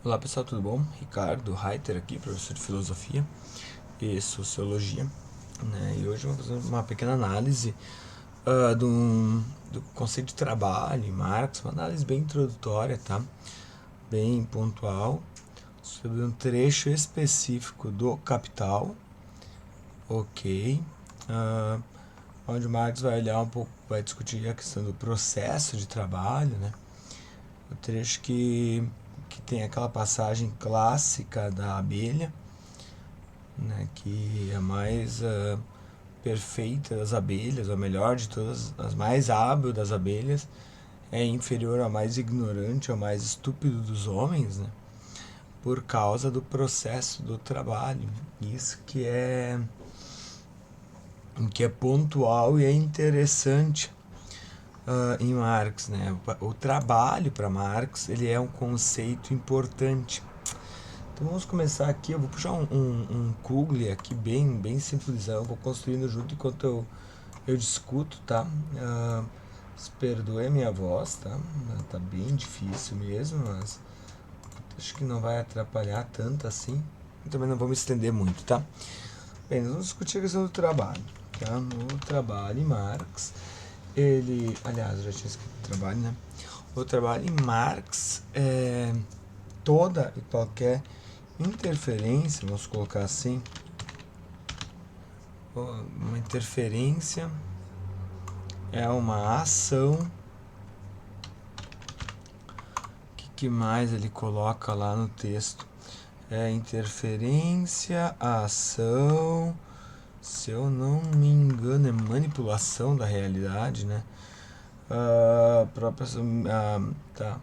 Olá pessoal, tudo bom? Ricardo Reiter aqui, professor de Filosofia e Sociologia, né? E hoje vamos fazer uma pequena análise do conceito de trabalho em Marx, uma análise bem introdutória, tá? Bem pontual, sobre um trecho específico do Capital, ok? Uh, onde Marx vai olhar um pouco, vai discutir a questão do processo de trabalho, né? O trecho que tem aquela passagem clássica da abelha, né, que é a mais perfeita das abelhas, ou melhor de todas, as mais hábil das abelhas, é inferior ao mais ignorante, ao mais estúpido dos homens, né, por causa do processo do trabalho. Isso que é pontual e é interessante em Marx, né? O trabalho para Marx ele é um conceito importante. Então vamos começar aqui. Eu vou puxar um Kugli aqui bem simplesão. Vou construindo junto enquanto eu discuto, tá? Perdoe a minha voz, tá? Tá bem difícil mesmo, mas acho que não vai atrapalhar tanto assim. Eu também não vou me estender muito, tá? Bem, nós vamos discutir a questão do trabalho, tá? No trabalho em Marx, ele... Aliás, eu já tinha escrito trabalho, né? O trabalho em Marx é toda e qualquer interferência, vamos colocar assim, uma interferência é uma ação. Que mais ele coloca lá no texto? É interferência, ação, se eu não me engano, é manipulação da realidade, né? Tá.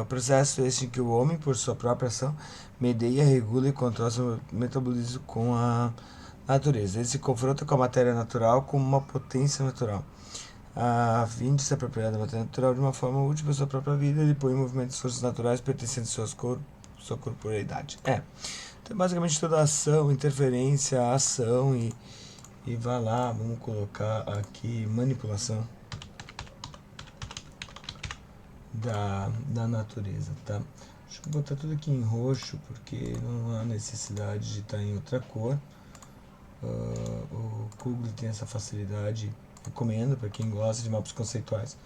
O processo esse em que o homem, por sua própria ação, medeia, regula e controla seu metabolismo com a natureza. Ele se confronta com a matéria natural como uma potência natural. A fim de se apropriar da matéria natural de uma forma útil para sua própria vida, ele põe em movimento as forças naturais pertencentes à sua corporeidade. Então, basicamente, toda ação, interferência, ação e vai lá, vamos colocar aqui manipulação da natureza, tá? Deixa eu botar tudo aqui em roxo, porque não há necessidade de estar em outra cor. O Kugli tem essa facilidade, recomendo para quem gosta de mapas conceituais.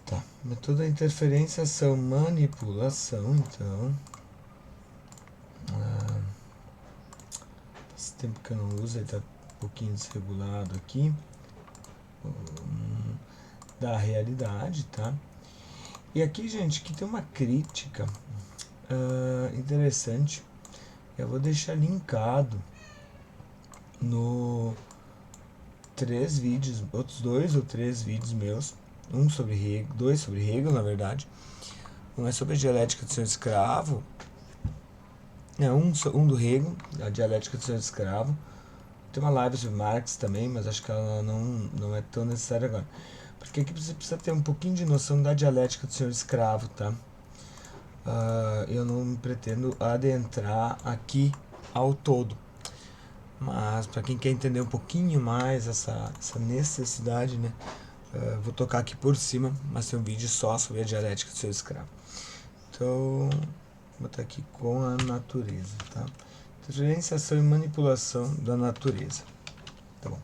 Tá, método da interferência, ação, manipulação, então. Faz tempo que eu não uso, ele tá um pouquinho desregulado aqui. Da realidade, tá? E aqui, gente, que tem uma crítica interessante. Eu vou deixar linkado no 3 vídeos, outros 2 ou 3 vídeos meus, dois sobre Hegel, na verdade. Um é sobre a dialética do senhor escravo, um do Hegel, a dialética do senhor escravo. Tem uma live sobre Marx também, mas acho que ela não é tão necessária agora. Porque aqui você precisa ter um pouquinho de noção da dialética do senhor escravo, tá? Eu não pretendo adentrar aqui ao todo. Mas para quem quer entender um pouquinho mais essa necessidade, né? Vou tocar aqui por cima, mas tem um vídeo só sobre a dialética do seu escravo. Então, vou botar aqui com a natureza, tá? Diferenciação e manipulação da natureza. Tá bom.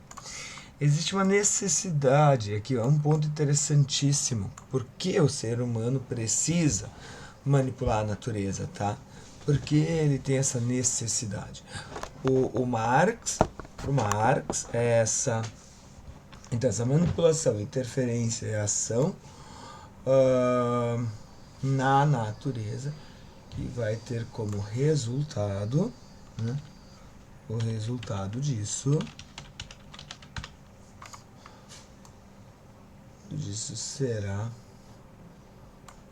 Existe uma necessidade aqui, um ponto interessantíssimo. Por que o ser humano precisa manipular a natureza, tá? Porque ele tem essa necessidade. O Marx é essa. Então, essa manipulação, interferência e ação na natureza, que vai ter como resultado, né, o resultado disso será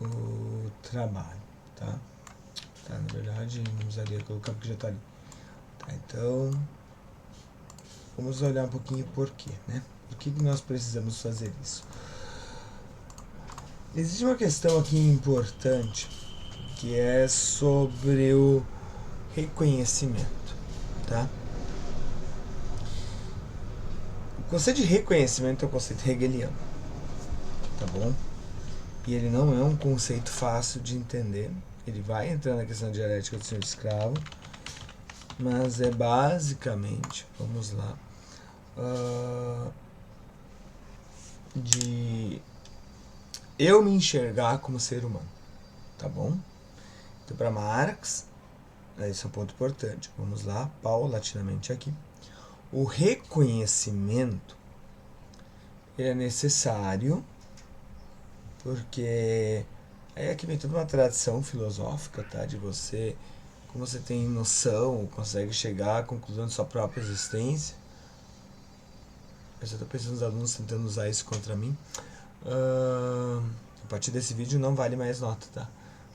o trabalho, tá? Na verdade, não precisaria colocar porque já está ali. Tá, então, vamos olhar um pouquinho por quê, né? Por que nós precisamos fazer isso? Existe uma questão aqui importante, que é sobre o reconhecimento, tá? O conceito de reconhecimento é o conceito hegeliano, tá bom? e ele não é um conceito fácil de entender. Ele vai entrar na questão da dialética do senhor escravo, mas é basicamente, vamos lá, de eu me enxergar como ser humano, tá bom? Então, para Marx, esse é um ponto importante. Vamos lá, paulatinamente aqui. O reconhecimento é necessário porque aí aqui vem toda uma tradição filosófica, tá? De você, como você tem noção, consegue chegar à conclusão de sua própria existência. Eu já estou pensando nos alunos tentando usar isso contra mim. A partir desse vídeo não vale mais nota, tá?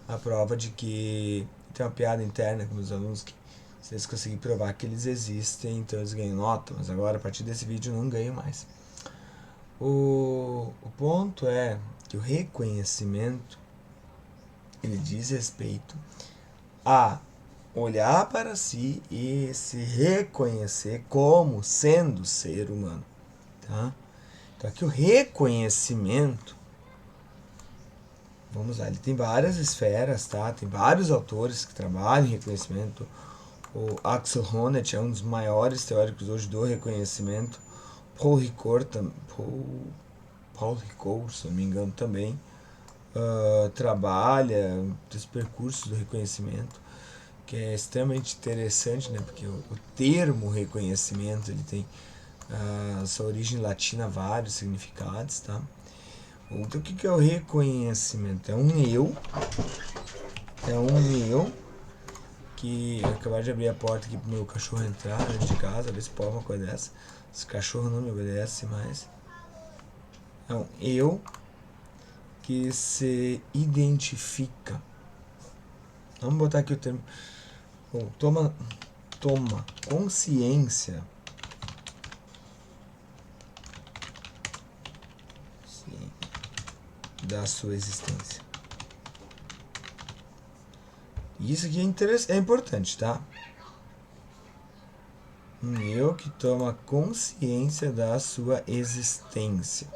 A prova de que tem uma piada interna com os alunos que se eles conseguirem provar que eles existem, então eles ganham nota, mas agora a partir desse vídeo não ganham mais. O ponto é que o reconhecimento ele diz respeito a olhar para si e se reconhecer como sendo ser humano, tá? Então aqui o reconhecimento, vamos lá, ele tem várias esferas, tá? Tem vários autores que trabalham em reconhecimento. O Axel Honneth é um dos maiores teóricos hoje do reconhecimento. Paul Ricoeur, se não me engano, também trabalha dos percursos do reconhecimento, que é extremamente interessante, né? Porque o termo reconhecimento ele tem sua origem latina, vários significados, tá? Então o que é o reconhecimento? É um eu que acabar de abrir a porta aqui pro meu cachorro entrar dentro de casa, ver se pode uma coisa dessa. Esse cachorro não me obedece mais. É um eu que se identifica. Vamos botar aqui o termo. Toma consciência. Sim, da sua existência. E isso aqui é importante, tá? Um eu que toma consciência da sua existência.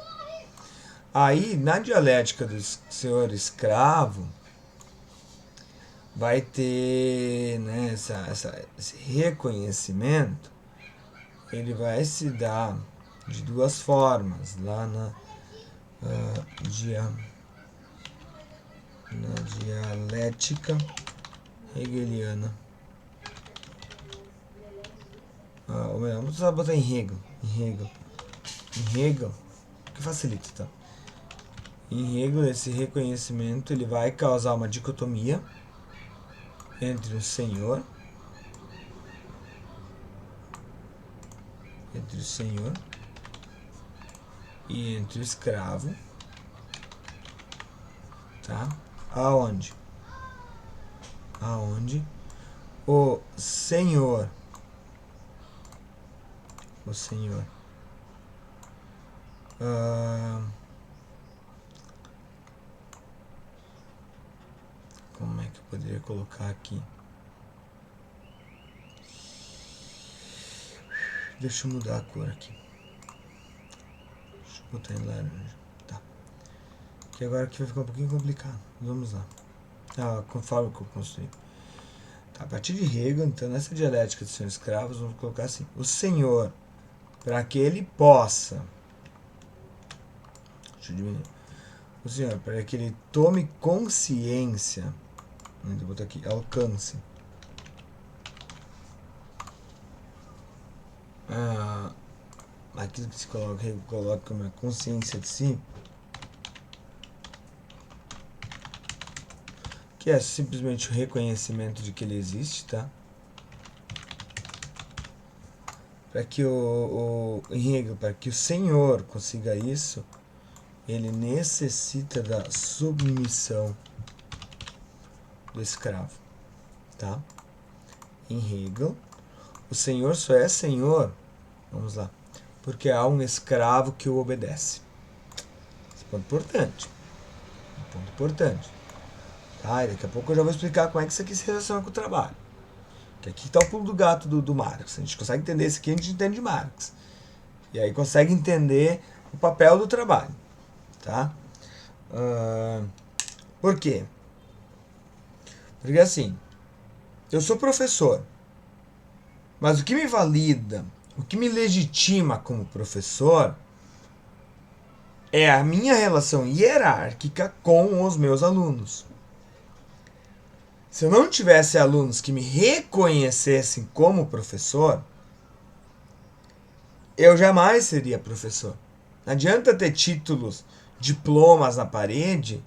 Aí, na dialética do senhor escravo, vai ter, né, esse reconhecimento, ele vai se dar de duas formas, lá na dialética hegeliana. Ou melhor, vamos só botar em Hegel, que facilita, tá? Em Hegel, esse reconhecimento ele vai causar uma dicotomia entre o senhor e entre o escravo, tá? Aonde o senhor como é que eu poderia colocar aqui? Deixa eu mudar a cor aqui. Deixa eu botar em laranja. Tá. Que agora aqui vai ficar um pouquinho complicado. Vamos lá. Conforme que eu construí. Tá, a partir de Hegel, então, nessa dialética dos senhores escravos, vamos colocar assim. O senhor, para que ele possa... Deixa eu diminuir. O senhor, para que ele tome consciência... Vou botar aqui, alcance. Aquilo que se coloca como a consciência de si, que é simplesmente o reconhecimento de que ele existe, tá? Para que para que o senhor consiga isso, ele necessita da submissão do escravo, tá? Em Hegel, o senhor só é senhor, vamos lá, porque há um escravo que o obedece. Esse ponto importante. Um ponto importante. Tá? E daqui a pouco eu já vou explicar como é que isso aqui se relaciona com o trabalho. Que aqui está o pulo do gato do Marx. A gente consegue entender isso aqui, a gente entende Marx. E aí consegue entender o papel do trabalho. Tá? Por quê? Porque assim, eu sou professor, mas o que me valida, o que me legitima como professor é a minha relação hierárquica com os meus alunos. Se eu não tivesse alunos que me reconhecessem como professor, eu jamais seria professor. Não adianta ter títulos, diplomas na parede,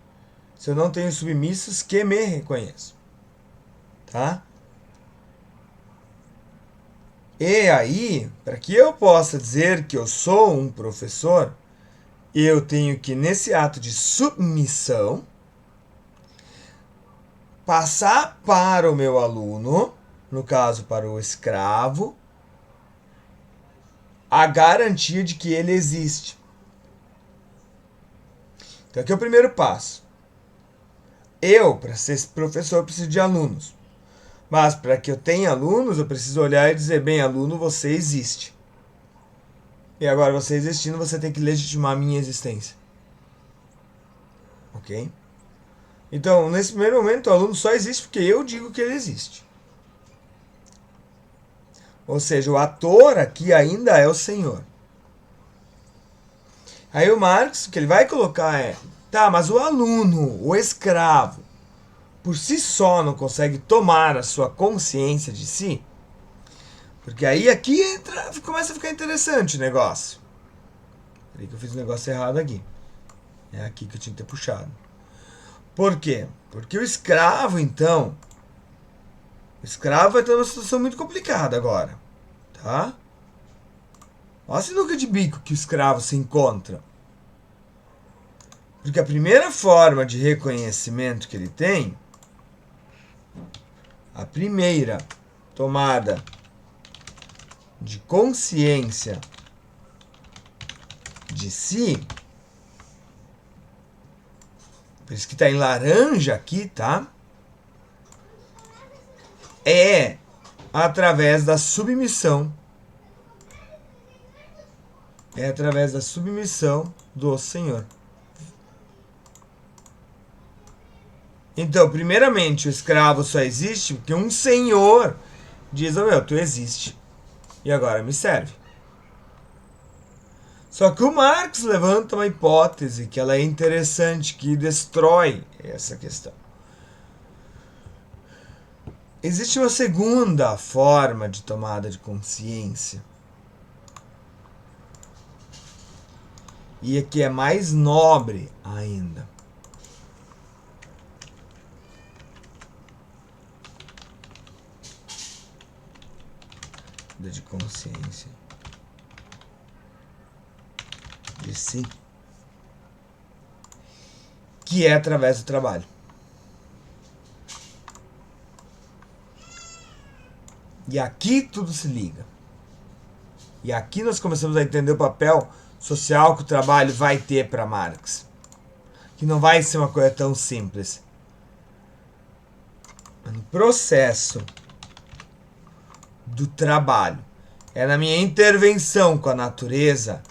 se eu não tenho submissos que me reconheçam. Tá? E aí, para que eu possa dizer que eu sou um professor, eu tenho que, nesse ato de submissão, passar para o meu aluno, no caso para o escravo, a garantia de que ele existe. Então aqui é o primeiro passo. Eu, para ser professor, preciso de alunos. Mas para que eu tenha alunos, eu preciso olhar e dizer, bem, aluno, você existe. E agora, você existindo, você tem que legitimar a minha existência. Ok? Então, nesse primeiro momento, o aluno só existe porque eu digo que ele existe. Ou seja, o ator aqui ainda é o senhor. Aí o Marx, o que ele vai colocar é, tá, mas o aluno, o escravo, por si só não consegue tomar a sua consciência de si? Porque aí aqui começa a ficar interessante o negócio. Peraí que eu fiz um negócio errado aqui. É aqui que eu tinha que ter puxado. Por quê? Porque o escravo, então... O escravo vai ter uma situação muito complicada agora. Tá? Olha a sinuca de bico que o escravo se encontra. Porque a primeira forma de reconhecimento que ele tem... A primeira tomada de consciência de si, por isso que está em laranja aqui, tá? É através da submissão. É através da submissão do Senhor. Então, primeiramente, o escravo só existe porque um senhor diz, oh, meu, tu existe. E agora me serve. Só que o Marx levanta uma hipótese que ela é interessante, que destrói essa questão. Existe uma segunda forma de tomada de consciência. E que é mais nobre ainda. De consciência de si, que é através do trabalho. E aqui tudo se liga. E aqui nós começamos a entender o papel social que o trabalho vai ter para Marx. Que não vai ser uma coisa tão simples. No processo do trabalho, é na minha intervenção com a natureza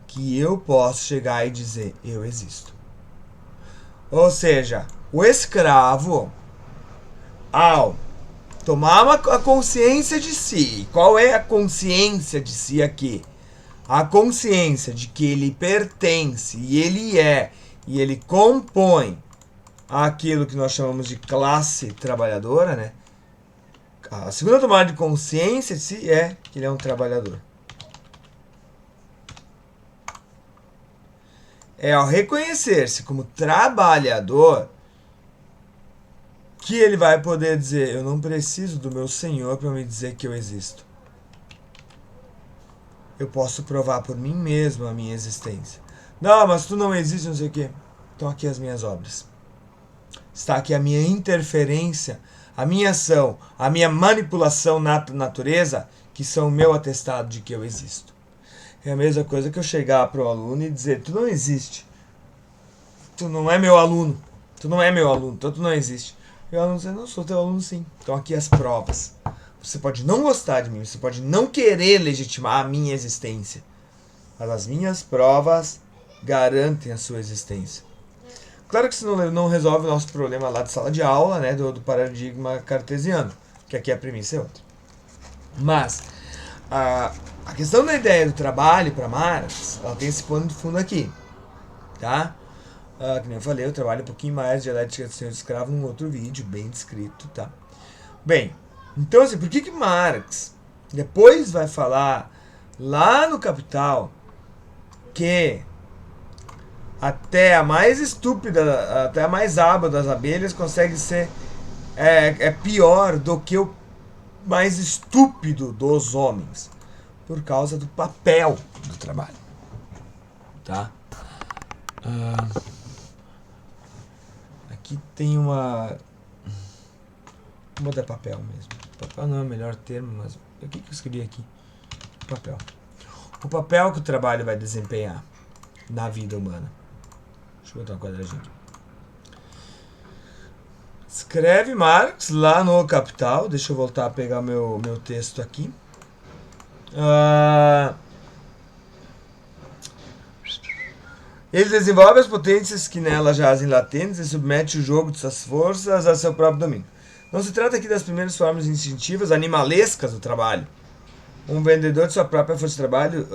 que eu posso chegar e dizer, eu existo. Ou seja, o escravo, ao tomar a consciência de si, qual é a consciência de si aqui? A consciência de que ele pertence, e ele compõe aquilo que nós chamamos de classe trabalhadora, né? A segunda tomada de consciência de si é que ele é um trabalhador. É ao reconhecer-se como trabalhador que ele vai poder dizer, eu não preciso do meu Senhor para me dizer que eu existo. Eu posso provar por mim mesmo a minha existência. Não, mas tu não existe, não sei o quê. Estão aqui as minhas obras. Está aqui a minha interferência, a minha ação, a minha manipulação na natureza, que são o meu atestado de que eu existo. É a mesma coisa que eu chegar para o aluno e dizer, tu não existe. Tu não é meu aluno. Tu não é meu aluno, então tu não existe. E o aluno diz, não, sou teu aluno sim. Então aqui as provas. Você pode não gostar de mim, você pode não querer legitimar a minha existência. Mas as minhas provas garantem a sua existência. Claro que isso não resolve o nosso problema lá de sala de aula, né, do paradigma cartesiano, que aqui a premissa é outra. Mas a questão da ideia do trabalho para Marx, ela tem esse pano de fundo aqui, tá? Que nem eu falei, eu trabalho um pouquinho mais de dialética do senhor escravo num outro vídeo, bem descrito, tá? Bem, então assim, por que Marx depois vai falar lá no Capital que até a mais estúpida, até a mais aba das abelhas consegue ser pior do que o mais estúpido dos homens, por causa do papel do trabalho, tá? Aqui tem uma... Vou botar papel mesmo. Papel não é o melhor termo, mas o que eu escrevi aqui? Papel. O papel que o trabalho vai desempenhar na vida humana. Deixa eu botar um quadradinho aqui. Escreve Marx lá no Capital. Deixa eu voltar a pegar meu texto aqui. Ele desenvolve as potências que nela jazem latentes e submete o jogo de suas forças a seu próprio domínio. Não se trata aqui das primeiras formas instintivas animalescas do trabalho. Um vendedor de sua própria força de trabalho...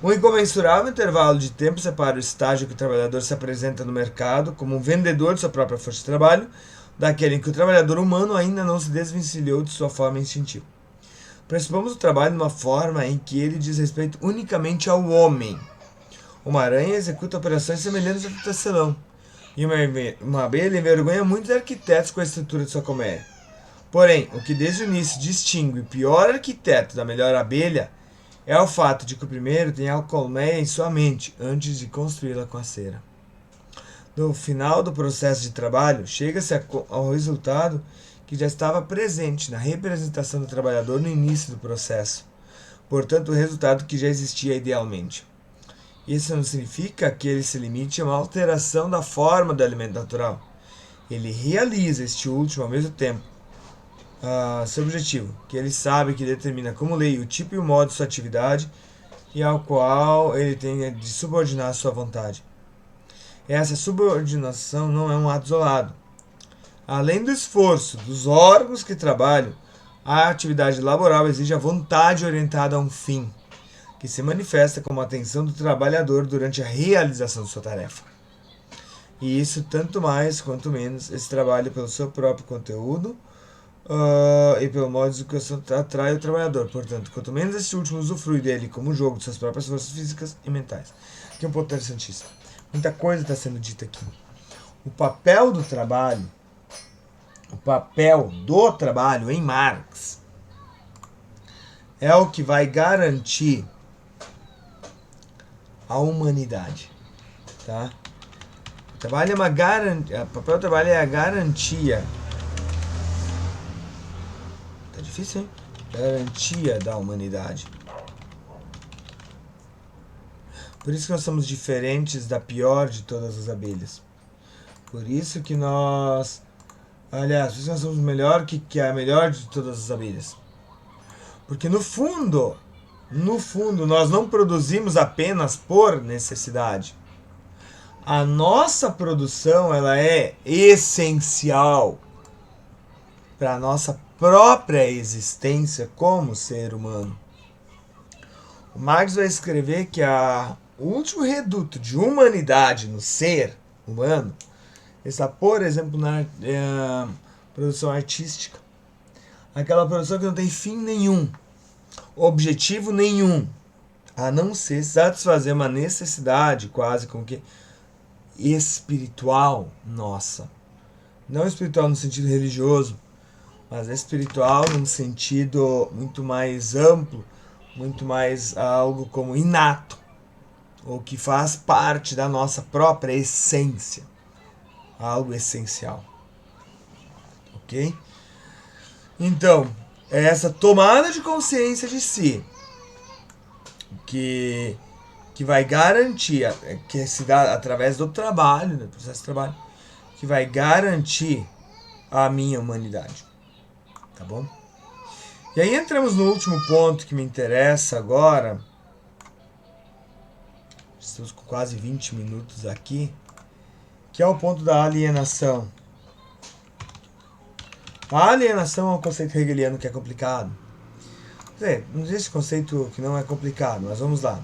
Um incomensurável intervalo de tempo separa o estágio que o trabalhador se apresenta no mercado como um vendedor de sua própria força de trabalho daquele em que o trabalhador humano ainda não se desvencilhou de sua forma instintiva. Pressupomos o trabalho numa forma em que ele diz respeito unicamente ao homem. Uma aranha executa operações semelhantes a tecelão, e uma abelha envergonha muitos arquitetos com a estrutura de sua colmeia. Porém, o que desde o início distingue o pior arquiteto da melhor abelha é o fato de que o primeiro tem a colmeia em sua mente antes de construí-la com a cera. No final do processo de trabalho, chega-se ao resultado que já estava presente na representação do trabalhador no início do processo, portanto, o resultado que já existia idealmente. Isso não significa que ele se limite a uma alteração da forma do alimento natural. Ele realiza este último ao mesmo tempo. Seu objetivo, que ele sabe que determina como lei o tipo e o modo de sua atividade e ao qual ele tem de subordinar sua vontade. Essa subordinação não é um ato isolado. Além do esforço dos órgãos que trabalham, a atividade laboral exige a vontade orientada a um fim, que se manifesta como a atenção do trabalhador durante a realização de sua tarefa. E isso tanto mais quanto menos esse trabalho pelo seu próprio conteúdo e pelo modo de educação atrai o trabalhador. Portanto, quanto menos esse último usufrui dele como jogo de suas próprias forças físicas e mentais. Aqui é um ponto interessantíssimo. Muita coisa está sendo dita aqui. O papel do trabalho em Marx é o que vai garantir a humanidade, tá? O trabalho é uma garantia. O papel do trabalho é a garantia. Tá difícil, hein? Garantia da humanidade. Por isso que nós somos diferentes da pior de todas as abelhas. Por isso que nós... Aliás, por isso que nós somos melhor que a melhor de todas as abelhas. Porque no fundo, nós não produzimos apenas por necessidade. A nossa produção, ela é essencial para a nossa própria existência como ser humano. O Marx vai escrever que o último reduto de humanidade no ser humano está, por exemplo, na produção artística. Aquela produção que não tem fim nenhum, objetivo nenhum, a não ser satisfazer uma necessidade quase como que espiritual nossa. Não espiritual no sentido religioso, mas espiritual num sentido muito mais amplo, muito mais algo como inato, ou que faz parte da nossa própria essência. Algo essencial. Ok? Então, é essa tomada de consciência de si que vai garantir, que se dá através do trabalho, do processo de trabalho, que vai garantir a minha humanidade. Tá bom? E aí entramos no último ponto que me interessa agora. Estamos com quase 20 minutos aqui. que é o ponto da alienação. A alienação é um conceito hegeliano que é complicado. Não existe conceito que não é complicado, mas vamos lá.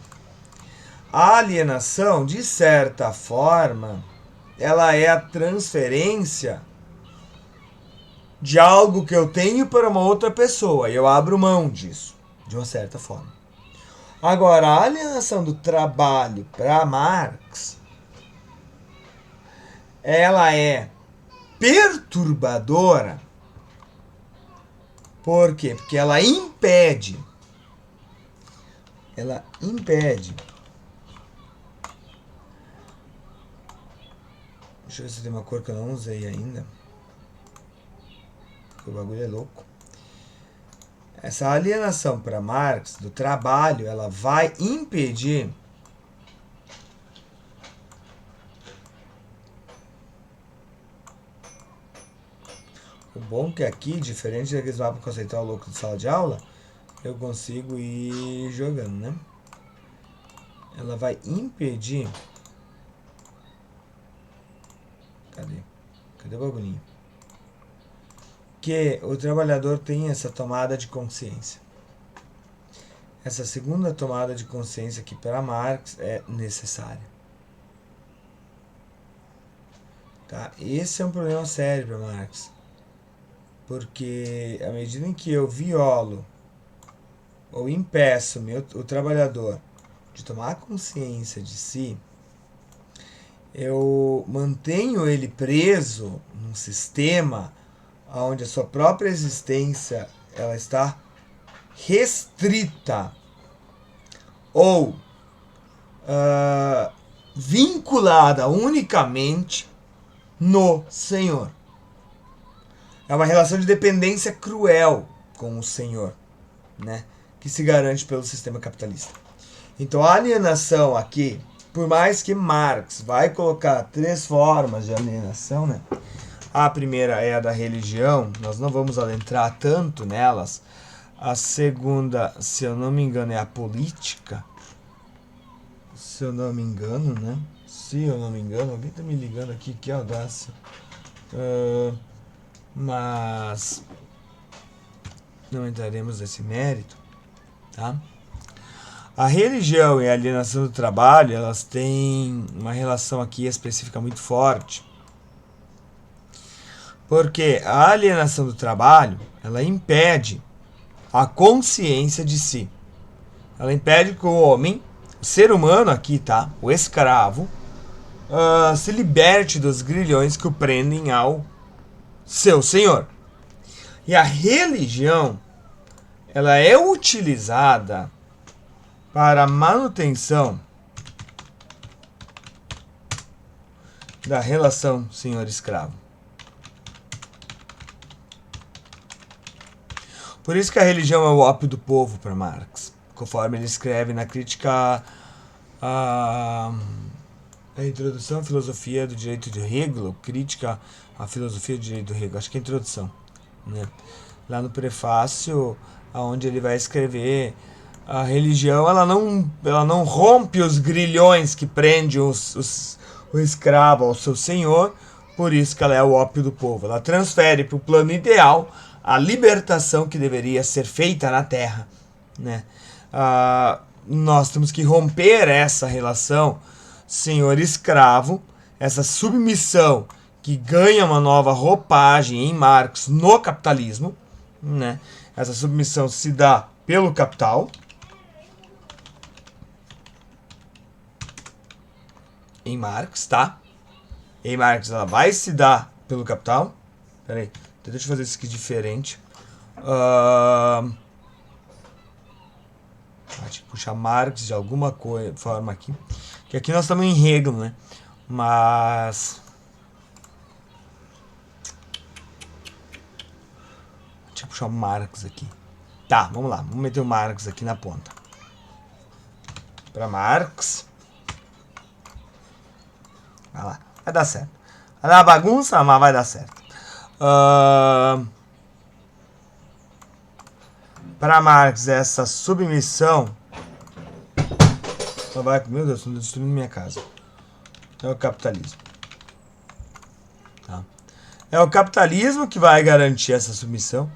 A alienação, de certa forma, ela é a transferência de algo que eu tenho para uma outra pessoa, e eu abro mão disso, de uma certa forma. Agora, a alienação do trabalho para Marx, ela é perturbadora. Por quê? Porque ela impede. Deixa eu ver se tem uma cor que eu não usei ainda. O bagulho é louco. Essa alienação para Marx do trabalho, ela vai impedir o bom que aqui, diferente daqueles mapas conceitual louco de sala de aula, eu consigo ir jogando, né? Ela vai impedir. Cadê o bagulhinho? Que o trabalhador tenha essa tomada de consciência. Essa segunda tomada de consciência que para Marx é necessária. Tá? Esse é um problema sério para Marx. Porque à medida em que eu violo ou impeço o trabalhador de tomar consciência de si, eu mantenho ele preso num sistema onde a sua própria existência ela está restrita ou vinculada unicamente no Senhor. É uma relação de dependência cruel com o Senhor, né? Que se garante pelo sistema capitalista. Então a alienação aqui, por mais que Marx vai colocar 3 formas de alienação, né? A primeira é a da religião, nós não vamos adentrar tanto nelas. A segunda, se eu não me engano, é a política. Se eu não me engano, né? Se eu não me engano, alguém tá me ligando aqui, que audácia. Mas não entraremos nesse mérito, tá? A religião e a alienação do trabalho, elas têm uma relação aqui específica muito forte. Porque a alienação do trabalho, ela impede a consciência de si. Ela impede que o homem, o ser humano aqui, tá? O escravo, se liberte dos grilhões que o prendem ao seu senhor. E a religião, ela é utilizada para a manutenção da relação senhor-escravo. Por isso que a religião é o ópio do povo para Marx, conforme ele escreve na crítica à introdução à filosofia do direito de Hegel, crítica à filosofia do direito de Hegel, acho que é a introdução, né? Lá no prefácio, onde ele vai escrever a religião, ela não rompe os grilhões que prende o escravo ao seu senhor, por isso que ela é o ópio do povo. Ela transfere para o plano ideal a libertação que deveria ser feita na Terra, né? Nós temos que romper essa relação senhor-escravo, essa submissão que ganha uma nova roupagem em Marx no capitalismo, né? Essa submissão se dá pelo capital, em Marx, tá? Em Marx ela vai se dar pelo capital. Peraí, deixa eu fazer isso aqui diferente. Deixa eu puxar Marx de alguma forma aqui. Que aqui nós estamos em Hegel, né? Mas deixa eu puxar o Marx aqui. Tá, vamos lá. Vamos meter o Marx aqui na ponta. Para Marx. Vai lá. Vai dar certo. Vai dar uma bagunça, mas vai dar certo. Para Marx, essa submissão só vai... Meu Deus, estou destruindo minha casa. É o capitalismo. É o capitalismo que vai garantir essa submissão.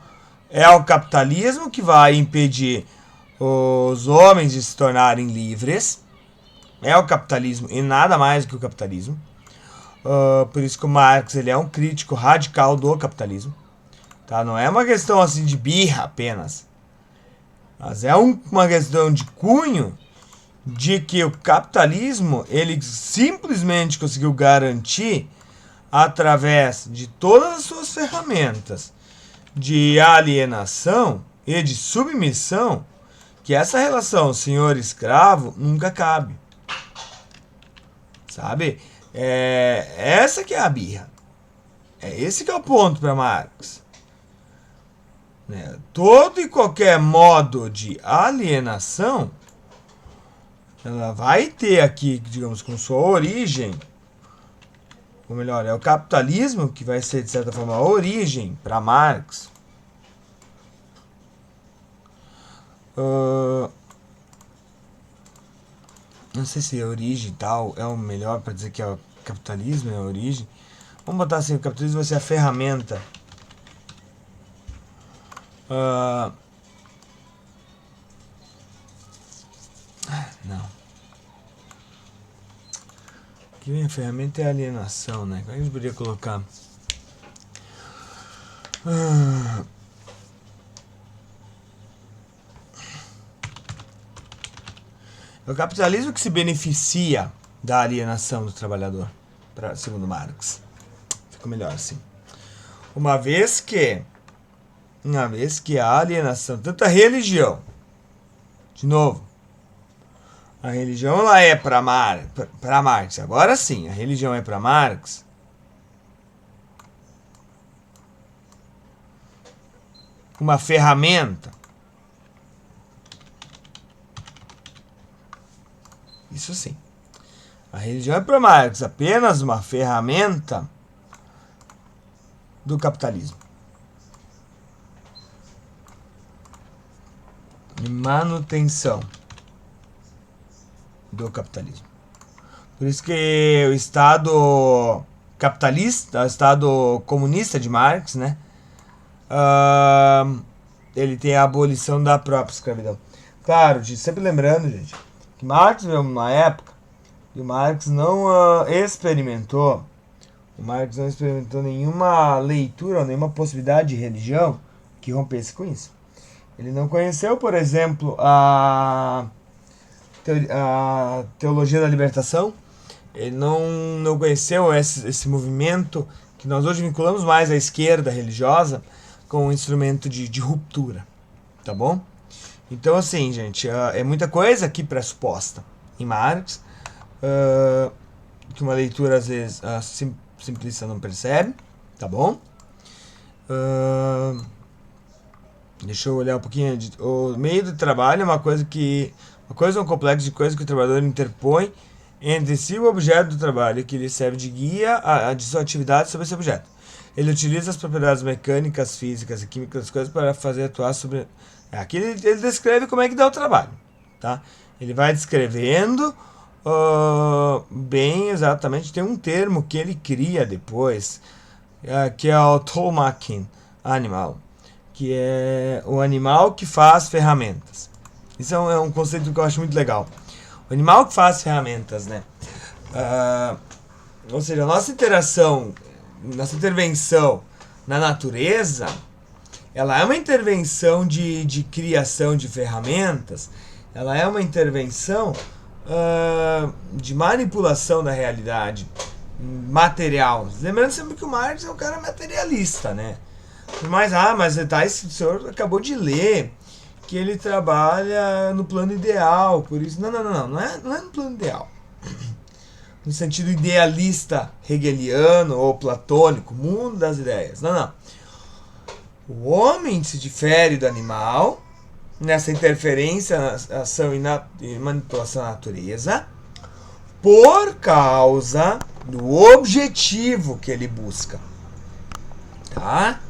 É o capitalismo que vai impedir os homens de se tornarem livres. É o capitalismo e nada mais do que o capitalismo. Por isso que o Marx ele é um crítico radical do capitalismo. Tá? Não é uma questão assim de birra apenas. Mas é uma questão de cunho de que o capitalismo ele simplesmente conseguiu garantir através de todas as suas ferramentas de alienação e de submissão que essa relação senhor-escravo nunca cabe. Sabe? Essa que é a birra. Esse que é o ponto para Marx. Todo e qualquer modo de alienação ela vai ter aqui, digamos, com sua origem, ou melhor, é o capitalismo que vai ser, de certa forma, a origem para Marx. Não sei se a origem tal é o melhor para dizer que é o capitalismo, é a origem. Vamos botar assim, o capitalismo vai ser a ferramenta. Não. Aqui vem a ferramenta é a alienação, né? Como é que a gente poderia colocar? É o capitalismo que se beneficia da alienação do trabalhador, segundo Marx. Fica melhor assim. Uma vez que a alienação, tanto a religião, de novo, a religião ela é para Marx. Agora sim, a religião é para Marx. Uma ferramenta. Isso sim. A religião é para Marx apenas uma ferramenta do capitalismo. De manutenção do capitalismo. Por isso que o Estado capitalista, o Estado comunista de Marx, né? Ele tem a abolição da própria escravidão. Claro, sempre lembrando, gente, que Marx veio numa época que o Marx não experimentou nenhuma leitura, nenhuma possibilidade de religião que rompesse com isso. Ele não conheceu, por exemplo, a teologia da libertação. Ele não conheceu esse movimento que nós hoje vinculamos mais à esquerda religiosa com um instrumento de ruptura. Tá bom? Então, assim, gente, é muita coisa aqui pressuposta em Marx, que uma leitura, às vezes, simplista não percebe, tá bom? Deixa eu olhar um pouquinho. O meio do trabalho é um complexo de coisas que o trabalhador interpõe entre si e o objeto do trabalho, que lhe serve de guia de sua atividade sobre esse objeto. Ele utiliza as propriedades mecânicas, físicas e químicas das coisas para fazer atuar sobre... Aqui ele descreve como é que dá o trabalho, tá? Ele vai descrevendo bem exatamente. Tem um termo que ele cria depois, que é o Toolmaking Animal, que é o animal que faz ferramentas. Isso é um conceito que eu acho muito legal. O animal que faz ferramentas, né? Ou seja, a nossa intervenção na natureza, ela é uma intervenção de criação de ferramentas, ela é uma intervenção de manipulação da realidade material. Lembrando sempre que o Marx é um cara materialista, né? Mas esse senhor acabou de ler que ele trabalha no plano ideal, por isso... Não é no plano ideal. No sentido idealista hegeliano ou platônico, mundo das ideias. Não. O homem se difere do animal nessa interferência, ação e manipulação da natureza por causa do objetivo que ele busca. Tá?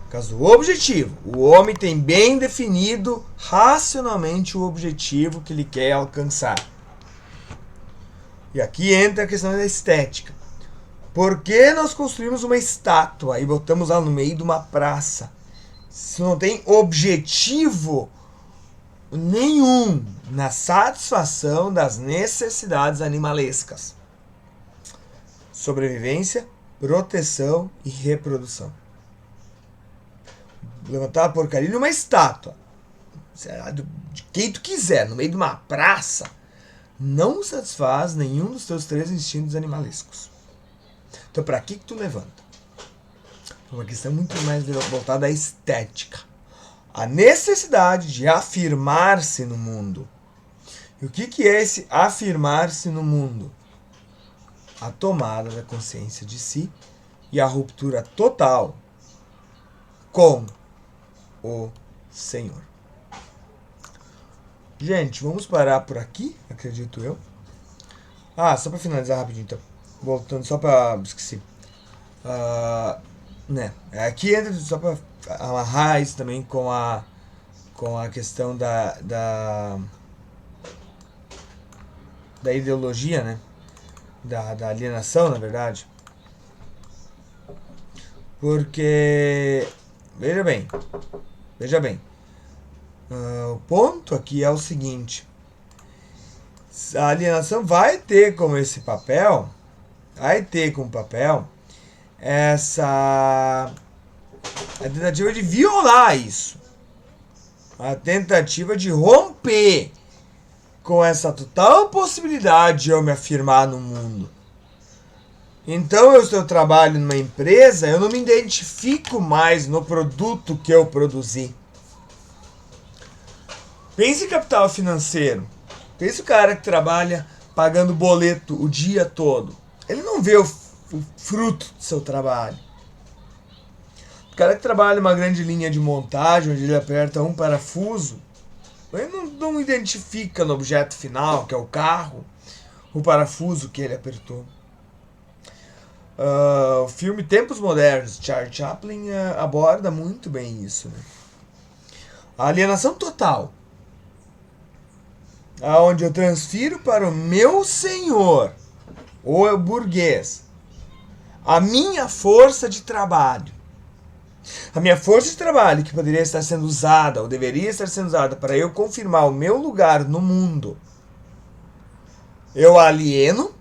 Por causa do objetivo. O homem tem bem definido racionalmente o objetivo que ele quer alcançar. E aqui entra a questão da estética. Por que nós construímos uma estátua e botamos ela no meio de uma praça? Isso não tem objetivo nenhum na satisfação das necessidades animalescas. Sobrevivência, proteção e reprodução. Levantar a porcaria de uma estátua, de quem tu quiser, no meio de uma praça, não satisfaz nenhum dos teus 3 instintos animalescos. Então, para que tu levanta? É uma questão muito mais voltada à estética. A necessidade de afirmar-se no mundo. E o que é esse afirmar-se no mundo? A tomada da consciência de si e a ruptura total com o Senhor. Gente, vamos parar por aqui, acredito eu. Só para finalizar rapidinho, então. Voltando, só para... esqueci. Aqui entra, só para amarrar isso também com a questão da ideologia, né? Da alienação, na verdade. Porque, veja bem, o ponto aqui é o seguinte: a alienação vai ter como papel a tentativa de violar isso, a tentativa de romper com essa total possibilidade de eu me afirmar no mundo. Então, se eu trabalho numa empresa, eu não me identifico mais no produto que eu produzi. Pense em capital financeiro. Pense o cara que trabalha pagando boleto o dia todo. Ele não vê o fruto do seu trabalho. O cara que trabalha numa grande linha de montagem, onde ele aperta um parafuso, ele não identifica no objeto final, que é o carro, o parafuso que ele apertou. O filme Tempos Modernos, Charlie Chaplin, aborda muito bem isso, né? A alienação total, aonde eu transfiro para o meu senhor, o burguês, a minha força de trabalho. A minha força de trabalho que poderia estar sendo usada, ou deveria estar sendo usada, para eu confirmar o meu lugar no mundo, eu alieno,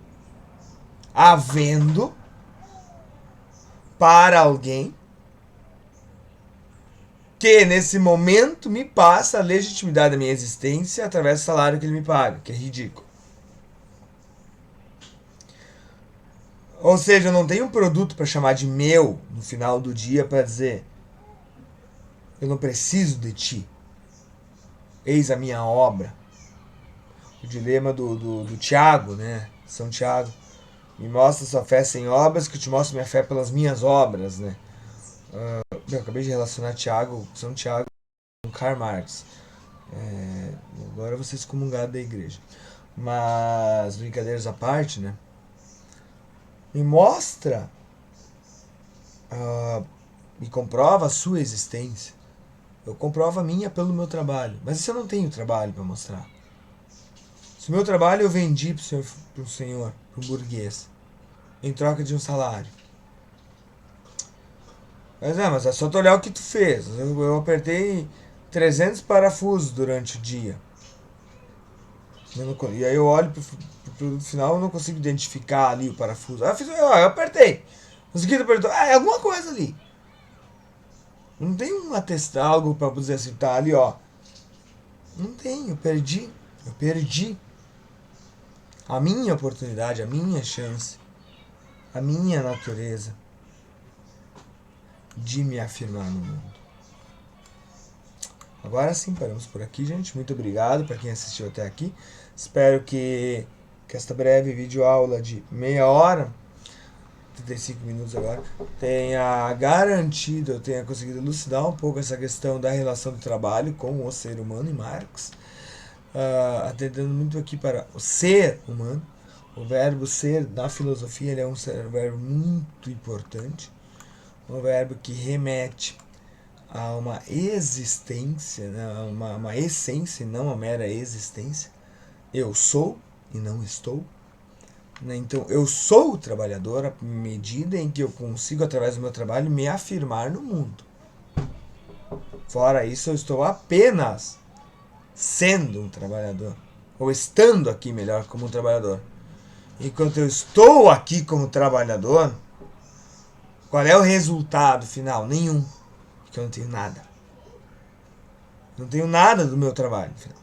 havendo para alguém que nesse momento me passa a legitimidade da minha existência através do salário que ele me paga, que é ridículo. Ou seja, eu não tenho um produto para chamar de meu no final do dia para dizer: eu não preciso de ti, eis a minha obra. O dilema do Tiago, né? São Tiago: me mostra sua fé sem obras, que eu te mostro minha fé pelas minhas obras, né? Eu acabei de relacionar São Tiago com Karl Marx. Agora eu vou ser excomungado da igreja. Mas, brincadeiras à parte, né? Me mostra, me comprova a sua existência. Eu comprovo a minha pelo meu trabalho. Mas se eu não tenho trabalho para mostrar? Se o meu trabalho eu vendi para o senhor, para o burguês, em troca de um salário. Mas é só tu olhar o que tu fez. Eu apertei 300 parafusos durante o dia. E aí eu olho pro produto final e não consigo identificar ali o parafuso. Eu apertei. Mas o que tu apertou? É alguma coisa ali. Não tem um atestado, algo pra dizer assim, tá ali, ó. Não tem, eu perdi. Eu perdi a minha oportunidade, a minha chance, a minha natureza de me afirmar no mundo. Agora sim, paramos por aqui, gente. Muito obrigado para quem assistiu até aqui. Espero que esta breve videoaula de meia hora, 35 minutos agora, tenha garantido, eu tenha conseguido elucidar um pouco essa questão da relação do trabalho com o ser humano em Marx, atendendo muito aqui para o ser humano. O verbo ser, na filosofia, ele é um verbo muito importante, um verbo que remete a uma existência, né? uma essência e não uma mera existência. Eu sou e não estou. né? Então, eu sou o trabalhador à medida em que eu consigo, através do meu trabalho, me afirmar no mundo. Fora isso, eu estou apenas sendo um trabalhador, ou estando aqui melhor como um trabalhador. Enquanto eu estou aqui como trabalhador, qual é o resultado final? Nenhum. Porque eu não tenho nada. Não tenho nada do meu trabalho no final.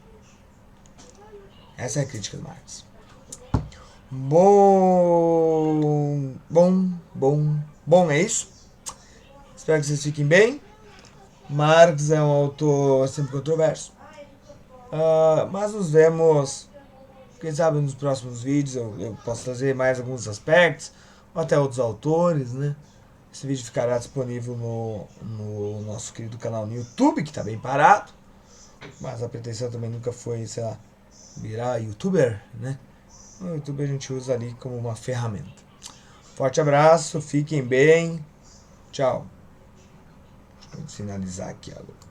Essa é a crítica do Marx. Bom, é isso. Espero que vocês fiquem bem. Marx é um autor sempre controverso. Mas nos vemos, quem sabe, nos próximos vídeos. Eu posso trazer mais alguns aspectos, ou até outros autores, né? Esse vídeo ficará disponível no nosso querido canal no YouTube, que está bem parado. Mas a pretensão também nunca foi, sei lá, virar youtuber, né? O YouTube a gente usa ali como uma ferramenta. Forte abraço, fiquem bem. Tchau. Vou finalizar aqui agora.